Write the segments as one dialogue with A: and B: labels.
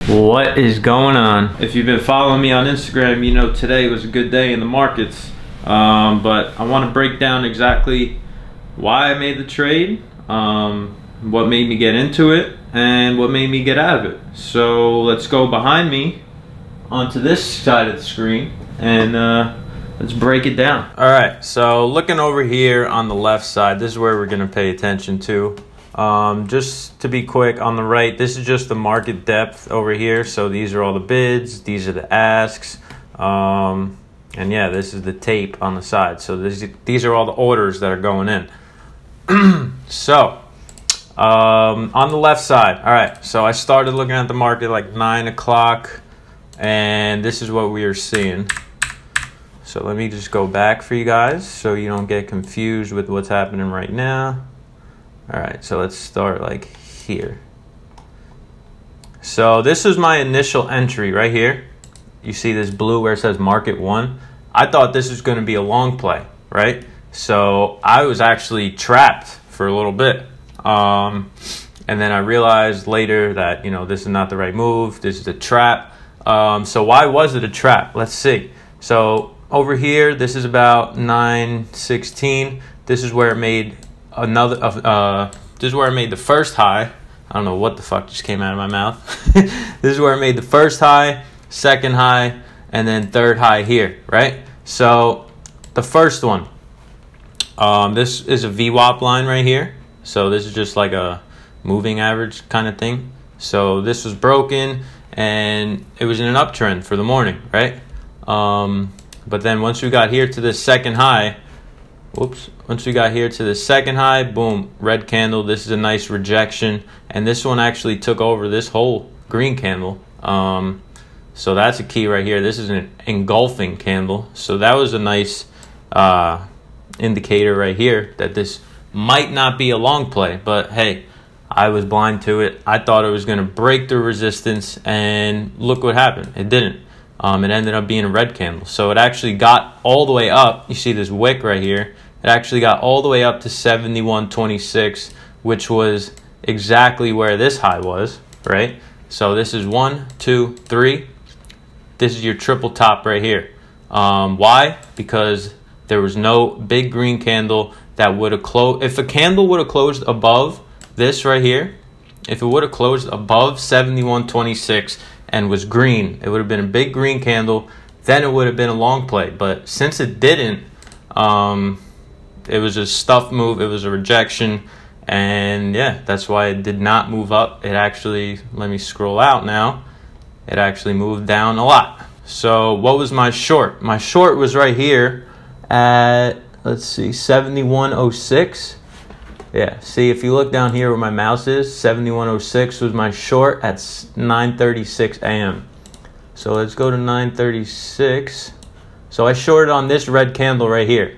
A: What is going on? If you've been following me on Instagram, you know today was a good day in the markets. But I want to break down exactly why I made the trade, what made me get into it, and what made me get out of it. So let's go behind me onto this side of the screen and let's break it down. All right, so looking over here on the left side, this is where we're going to pay attention to. Just to be quick, on the right, this is just the market depth over here. So these are all the bids, these are the asks, and yeah, this is the tape on the side. So these are all the orders that are going in. So on the left side, all right, so I started looking at the market like 9 o'clock, and this is what we are seeing. So let me just go back for you guys so you don't get confused with what's happening right now. All right, so let's start like here. So this is my initial entry right here. You see this blue where it says market 1. I thought this was going to be a long play, right? So I was actually trapped for a little bit. And then I realized later that, you know, this is not the right move. This is a trap. So why was it a trap? Let's see. So over here, this is about 9:16. This is where it made another this is where I made the first high. I don't know what the fuck just came out of my mouth. This is where I made the first high, second high, and then third high here, right? So the first one, this is a VWAP line right here. So this is just like a moving average kind of thing. So this was broken and it was in an uptrend for the morning, right? But then once we got here to the second high, once we got here to the second high, boom, red candle. This is a nice rejection. And this one actually took over this whole green candle. So that's a key right here. This is an engulfing candle. So that was a nice indicator right here that this might not be a long play. But hey, I was blind to it. I thought it was going to break the resistance. And look what happened. It didn't. It ended up being a red candle. So it actually got all the way up. You see this wick right here. It actually got all the way up to 71.26, which was exactly where this high was, right? So this is 1, 2, 3. This is your triple top right here. Why? Because there was no big green candle that would have closed. If a candle would have closed above this right here, if it would have closed above 71.26 and was green, it would have been a big green candle. Then it would have been a long play. But since it didn't, it was a stuff move. It was a rejection. And yeah, that's why it did not move up. It actually, let me scroll out now. It actually moved down a lot. So what was my short? My short was right here at, let's see, 71.06. Yeah, see, if you look down here where my mouse is, 71.06 was my short at 9:36 a.m. So let's go to 9:36. So I shorted on this red candle right here.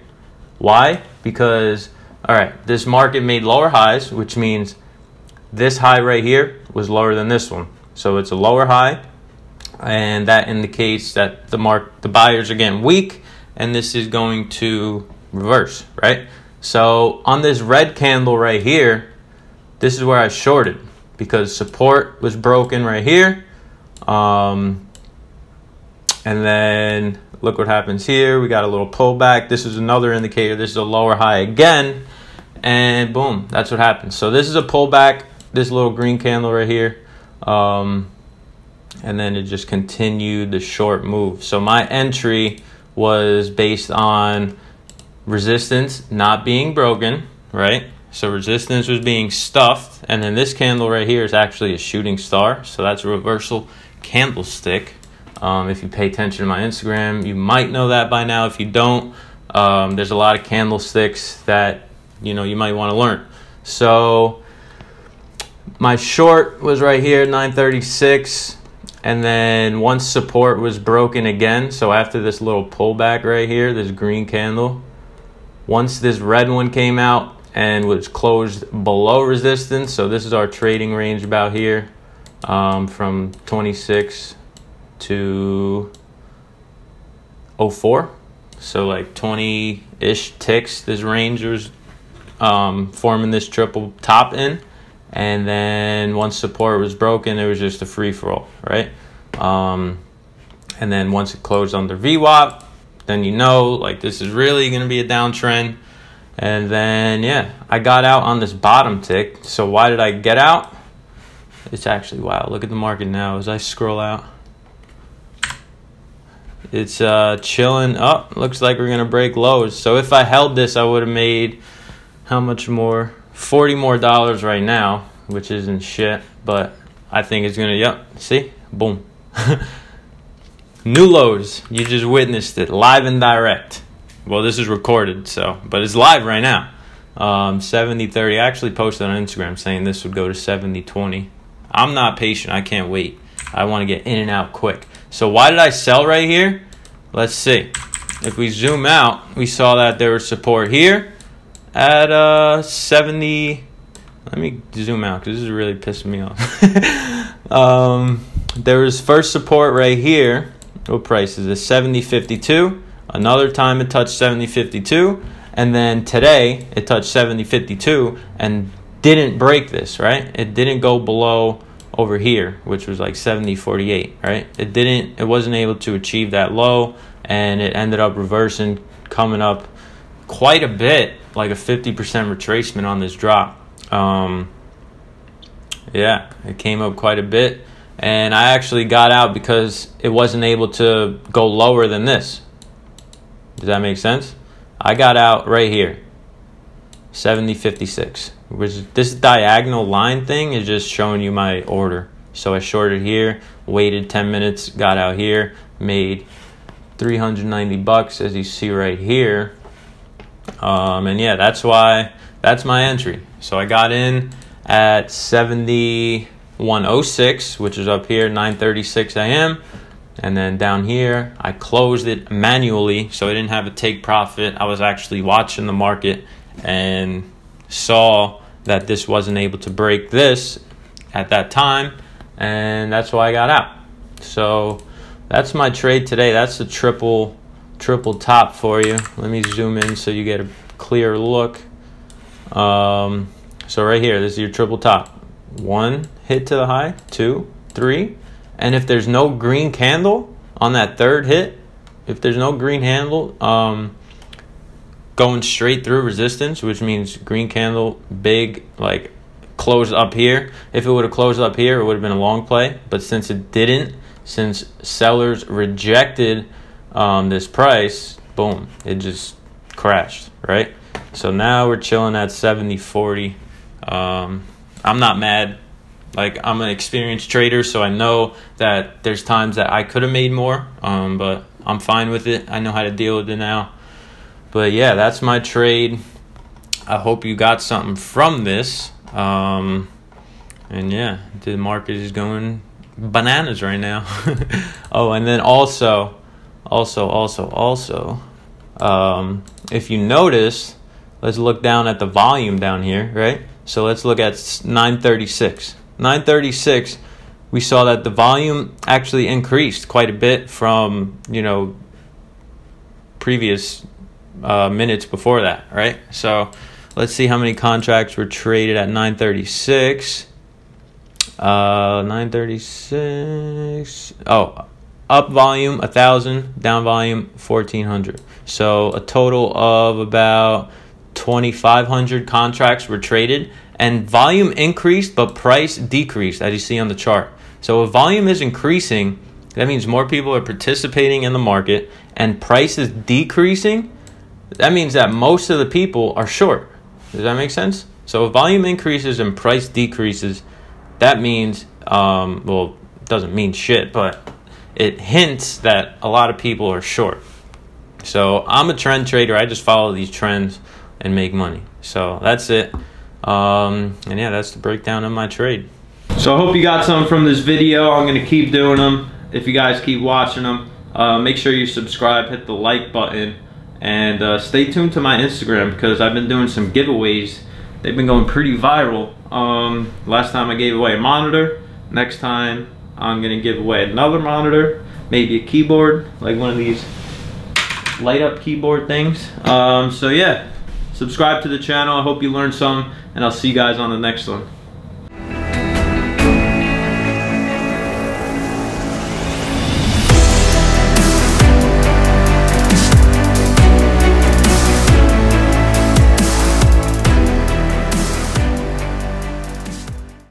A: Why? Because, all right, this market made lower highs, which means this high right here was lower than this one. So it's a lower high, and that indicates that the buyers are getting weak, and this is going to reverse, right? So on this red candle right here, this is where I shorted because support was broken right here. And then look what happens here. We got a little pullback. This is another indicator. This is a lower high again. And boom, that's what happens. So this is a pullback, this little green candle right here. And then it just continued the short move. So my entry was based on resistance not being broken, right? So resistance was being stuffed. And then this candle right here is actually a shooting star. So that's a reversal candlestick. If you pay attention to my Instagram, you might know that by now. If you don't, there's a lot of candlesticks that, you know, you might want to learn. So my short was right here, 9:36. And then once support was broken again, so after this little pullback right here, this green candle, once this red one came out and was closed below resistance, so this is our trading range about here, from 26 to 04. So like 20-ish ticks, this range was forming this triple top in. and then once support was broken, it was just a free-for-all, right? And then once it closed under VWAP, then you know, like, this is really going to be a downtrend. And then, yeah, I got out on this bottom tick. So why did I get out? It's actually, wow, look at the market now as I scroll out. It's chilling up. Looks like we're going to break lows. So if I held this, I would have made how much more? $40 more right now, which isn't shit. But I think it's going to, yep, see? Boom. New lows. You just witnessed it live and direct. Well, this is recorded, so, but it's live right now. 70-30. I actually posted on Instagram saying this would go to 70-20. I'm not patient. I can't wait. I want to get in and out quick. So why did I sell right here? Let's see. If we zoom out, we saw that there was support here at 70. Let me zoom out because this is really pissing me off. There was first support right here. What price is this? 70.52. Another time it touched 70.52, and then today it touched 70.52 and didn't break this, right? It didn't go below over here, which was like 70.48, right? It wasn't able to achieve that low, and it ended up reversing, coming up quite a bit, like a 50% retracement on this drop. Yeah, it came up quite a bit. And I actually got out because it wasn't able to go lower than this. Does that make sense? I got out right here, 70.56. This diagonal line thing is just showing you my order. So I shorted here, waited 10 minutes, got out here, made $390 as you see right here. And yeah, that's my entry. So I got in at 71.06, which is up here, 9:36 a.m. And then down here, I closed it manually, so I didn't have a take profit. I was actually watching the market and saw that this wasn't able to break this at that time, and that's why I got out. So that's my trade today. That's the triple top for you. Let me zoom in so you get a clear look. So right here, this is your triple top. 1 hit to the high, 2, 3. And if there's no green candle on that third hit, if there's no green handle going straight through resistance, which means green candle, big, like closed up here. If it would have closed up here, it would have been a long play. But since it didn't, since sellers rejected this price, boom, it just crashed, right? So now we're chilling at 70.40. I'm not mad. Like, I'm an experienced trader, so I know that there's times that I could have made more, but I'm fine with it. I know how to deal with it now. But yeah, that's my trade. I hope you got something from this. And yeah, the market is going bananas right now. Oh, and then also, if you notice, let's look down at the volume down here, right? So let's look at 936. 936, we saw that the volume actually increased quite a bit from, previous minutes before that, right? So let's see how many contracts were traded at 936. 936. Oh, up volume 1,000, down volume 1,400. So a total of about 2,500 contracts were traded, and volume increased, but price decreased, as you see on the chart. So if volume is increasing, that means more people are participating in the market, and price is decreasing. That means that most of the people are short. Does that make sense? So if volume increases and price decreases, that means, well, it doesn't mean shit, but it hints that a lot of people are short. So I'm a trend trader. I just follow these trends and make money. So that's it. And yeah, that's the breakdown of my trade. So I hope you got something from this video. I'm going to keep doing them if you guys keep watching them. Make sure you subscribe, hit the like button, and stay tuned to my Instagram because I've been doing some giveaways. They've been going pretty viral. Last time I gave away a monitor. Next time I'm going to give away another monitor, maybe a keyboard, like one of these light up keyboard things. So yeah, subscribe to the channel. I hope you learned some, and I'll see you guys on the next one.